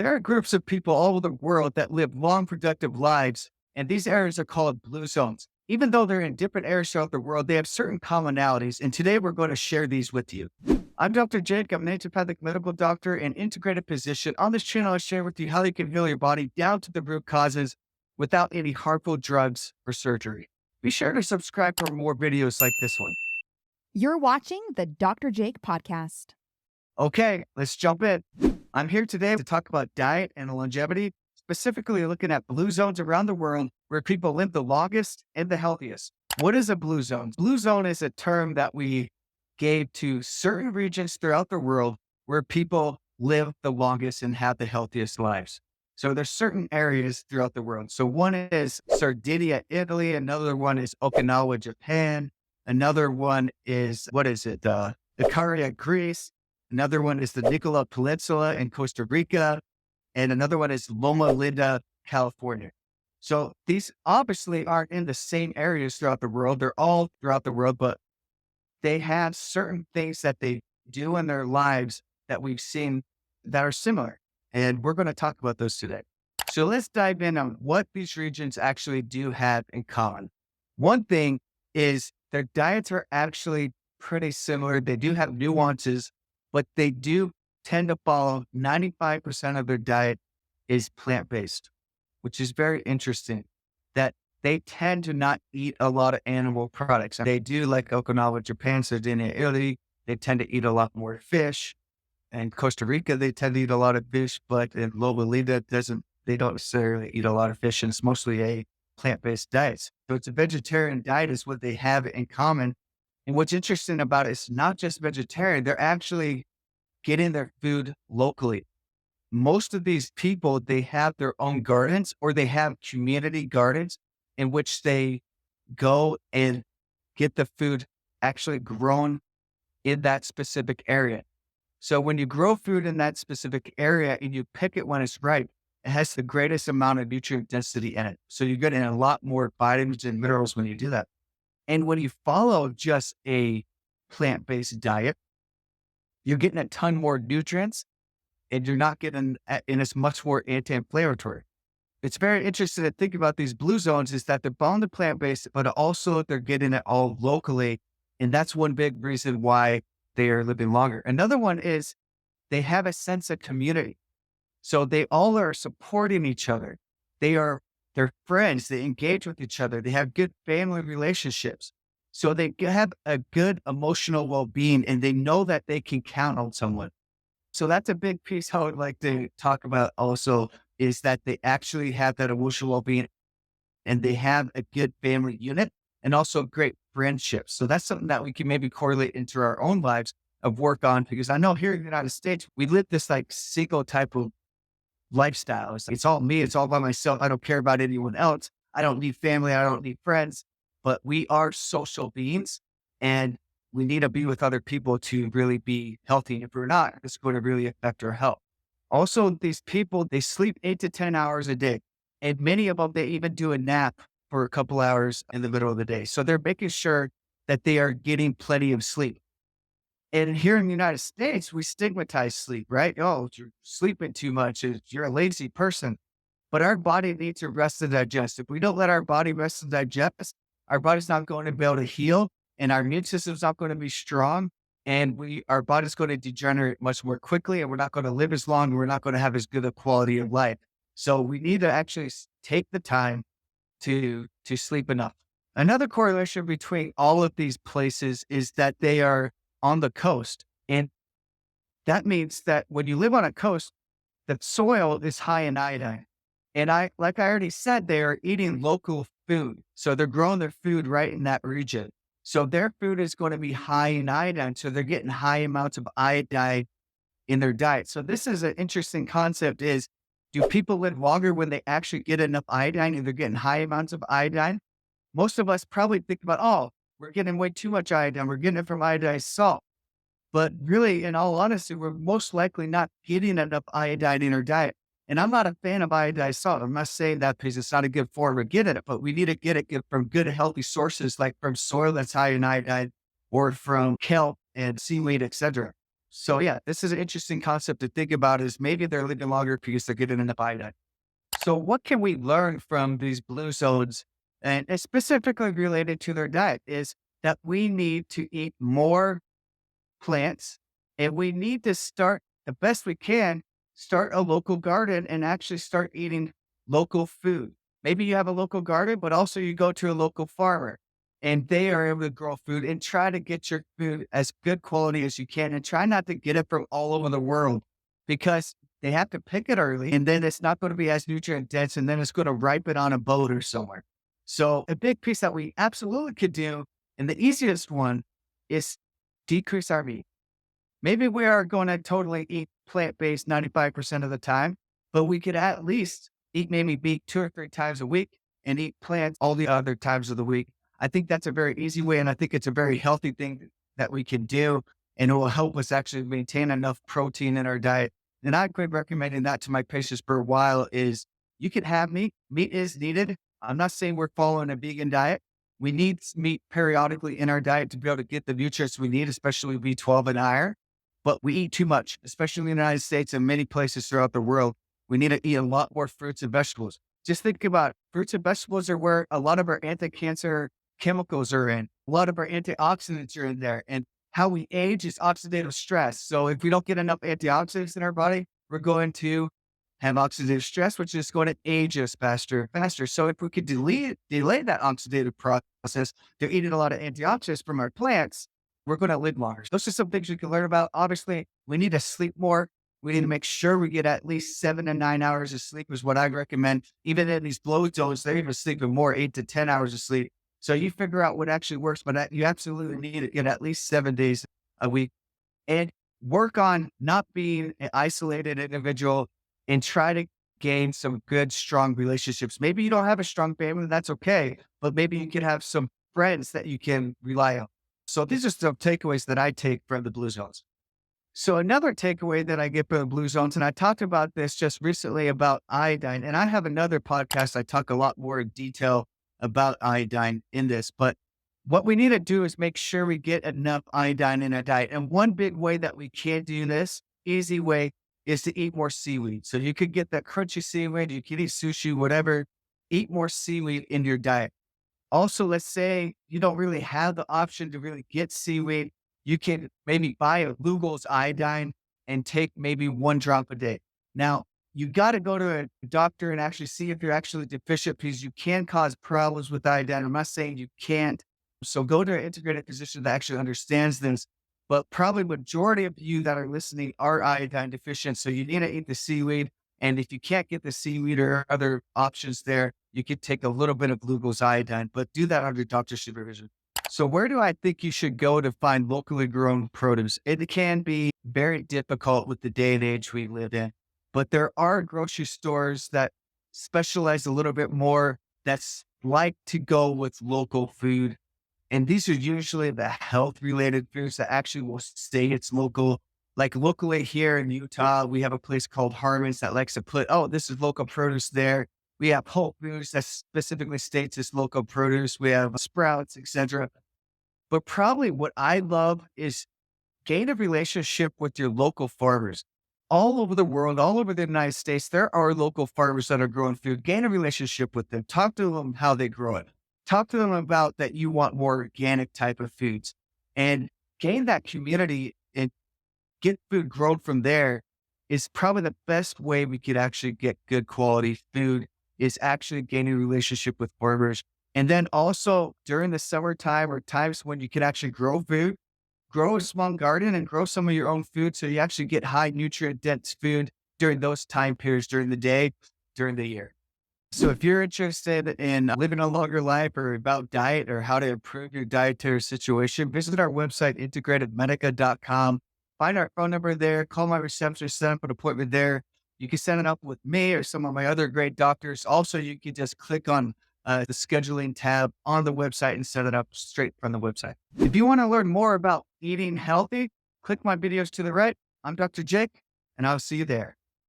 There are groups of people all over the world that live long, productive lives, and these areas are called blue zones. Even though they're in different areas throughout the world, they have certain commonalities, and today we're going to share these with you. I'm Dr. Jake. I'm an naturopathic medical doctor and integrated physician. On this channel, I share with you how you can heal your body down to the root causes without any harmful drugs or surgery. Be sure to subscribe for more videos like this one. You're watching the Dr. Jake podcast. Okay, let's jump in. I'm here today to talk about diet and longevity, specifically looking at blue zones around the world where people live the longest and the healthiest. What is a blue zone? Blue zone is a term that we gave to certain regions throughout the world where people live the longest and have the healthiest lives. So there's certain areas throughout the world. So one is Sardinia, Italy. Another one is Okinawa, Japan. Another one is, Icaria, Greece. Another one is the Nicola Peninsula in Costa Rica. And another one is Loma Linda, California. So these obviously aren't in the same areas throughout the world. They're all throughout the world, but they have certain things that they do in their lives that we've seen that are similar. And we're going to talk about those today. So let's dive in on what these regions actually do have in common. One thing is their diets are actually pretty similar. They do have nuances, but they do tend to follow 95% of their diet is plant-based, which is very interesting that they tend to not eat a lot of animal products. They do, like Okinawa, Japan, Sardinia, Italy, they tend to eat a lot more fish. And Costa Rica, they tend to eat a lot of fish, but in Loma Linda, they don't necessarily eat a lot of fish, and it's mostly a plant-based diet. So it's a vegetarian diet is what they have in common. And what's interesting about it is not just vegetarian, they're actually getting their food locally. Most of these people, they have their own gardens or they have community gardens in which they go and get the food actually grown in that specific area. So when you grow food in that specific area and you pick it when it's ripe, it has the greatest amount of nutrient density in it. So you get in a lot more vitamins and minerals when you do that. And when you follow just a plant-based diet, you're getting a ton more nutrients and you're not getting, and it's much more anti-inflammatory. It's very interesting to think about these blue zones is that they're bound to plant-based, but also they're getting it all locally. And that's one big reason why they are living longer. Another one is they have a sense of community. So they all are supporting each other. They're friends. They engage with each other. They have good family relationships. So they have a good emotional well-being and they know that they can count on someone. So that's a big piece I would like to talk about also is that they actually have that emotional well-being and they have a good family unit and also great friendships. So that's something that we can maybe correlate into our own lives of work on, because I know here in the United States, we live this like single type of lifestyle. It's all me. It's all by myself. I don't care about anyone else. I don't need family. I don't need friends, but we are social beings and we need to be with other people to really be healthy. And if we're not, it's going to really affect our health. Also, these people, they sleep 8 to 10 hours a day. And many of them, they even do a nap for a couple hours in the middle of the day. So they're making sure that they are getting plenty of sleep. And here in the United States, we stigmatize sleep, right? Oh, you're sleeping too much. You're a lazy person. But our body needs to rest and digest. If we don't let our body rest and digest, our body's not going to be able to heal and our immune system's not going to be strong. And our body's going to degenerate much more quickly and we're not going to live as long and we're not going to have as good a quality of life. So we need to actually take the time to sleep enough. Another correlation between all of these places is that they are on the coast. And that means that when you live on a coast, the soil is high in iodine. And like I already said, they are eating local food. So they're growing their food right in that region. So their food is going to be high in iodine. So they're getting high amounts of iodine in their diet. So this is an interesting concept is, do people live longer when they actually get enough iodine and they're getting high amounts of iodine? Most of us probably think about, oh, we're getting way too much iodine. We're getting it from iodized salt. But really, in all honesty, we're most likely not getting enough iodine in our diet. And I'm not a fan of iodized salt. I'm not saying that because it's not a good form of getting it, but we need to get it from good, healthy sources, like from soil that's high in iodine or from kelp and seaweed, etc. So yeah, this is an interesting concept to think about is maybe they're living longer because they're getting enough iodine. So what can we learn from these blue zones and it's specifically related to their diet is that we need to eat more plants and we need to start the best we can, start a local garden and actually start eating local food. Maybe you have a local garden, but also you go to a local farmer and they are able to grow food and try to get your food as good quality as you can and try not to get it from all over the world because they have to pick it early and then it's not going to be as nutrient dense and then it's going to ripen on a boat or somewhere. So a big piece that we absolutely could do and the easiest one is decrease our meat. Maybe we are going to totally eat plant-based 95% of the time, but we could at least eat maybe meat 2 or 3 times a week and eat plants all the other times of the week. I think that's a very easy way. And I think it's a very healthy thing that we can do. And it will help us actually maintain enough protein in our diet. And I've been recommending that to my patients for a while is you can have meat. Meat is needed. I'm not saying we're following a vegan diet. We need meat periodically in our diet to be able to get the nutrients we need, especially B12 and iron. But we eat too much, especially in the United States and many places throughout the world. We need to eat a lot more fruits and vegetables. Just think about fruits and vegetables are where a lot of our anti-cancer chemicals are in. A lot of our antioxidants are in there. And how we age is oxidative stress. So if we don't get enough antioxidants in our body, we're going to have oxidative stress, which is going to age us faster and faster. So if we could delay that oxidative process, they're eating a lot of antioxidants from our plants, we're going to live longer. Those are some things we can learn about. Obviously, we need to sleep more. We need to make sure we get at least 7 to 9 hours of sleep is what I recommend. Even in these blow zones, they're even sleeping more, 8 to 10 hours of sleep. So you figure out what actually works, but you absolutely need to get at least 7 days a week and work on not being an isolated individual and try to gain some good, strong relationships. Maybe you don't have a strong family, that's okay, but maybe you can have some friends that you can rely on. So these are some takeaways that I take from the blue zones. So another takeaway that I get from the blue zones, and I talked about this just recently about iodine, and I have another podcast. I talk a lot more in detail about iodine in this, but what we need to do is make sure we get enough iodine in our diet. And one big way that we can do this, easy way, is to eat more seaweed. So you could get that crunchy seaweed, you can eat sushi, whatever, eat more seaweed in your diet. Also, let's say you don't really have the option to really get seaweed. You can maybe buy a Lugol's iodine and take maybe 1 drop a day. Now, you got to go to a doctor and actually see if you're actually deficient because you can cause problems with iodine. I'm not saying you can't. So go to an integrated physician that actually understands this. But probably majority of you that are listening are iodine deficient. So you need to eat the seaweed. And if you can't get the seaweed or other options there, you could take a little bit of glucose iodine, but do that under doctor's supervision. So where do I think you should go to find locally grown produce? It can be very difficult with the day and age we live in, but there are grocery stores that specialize a little bit more that's like to go with local food. And these are usually the health related foods that actually will say it's local. Like locally here in Utah, we have a place called Harmon's that likes to put, oh, this is local produce there. We have Whole Foods that specifically states it's local produce. We have Sprouts, etc. But probably what I love is gain a relationship with your local farmers. All over the world, all over the United States, there are local farmers that are growing food. Gain a relationship with them. Talk to them how they grow it. Talk to them about that you want more organic type of foods and gain that community and get food grown from there is probably the best way we could actually get good quality food is actually gaining a relationship with farmers. And then also during the summertime or times when you can actually grow food, grow a small garden and grow some of your own food. So you actually get high nutrient dense food during those time periods during the day, during the year. So if you're interested in living a longer life or about diet or how to improve your dietary situation, visit our website, integratedmedica.com. Find our phone number there, call my receptionist, set up an appointment there. You can set it up with me or some of my other great doctors. Also, you can just click on the scheduling tab on the website and set it up straight from the website. If you want to learn more about eating healthy, click my videos to the right. I'm Dr. Jake, and I'll see you there.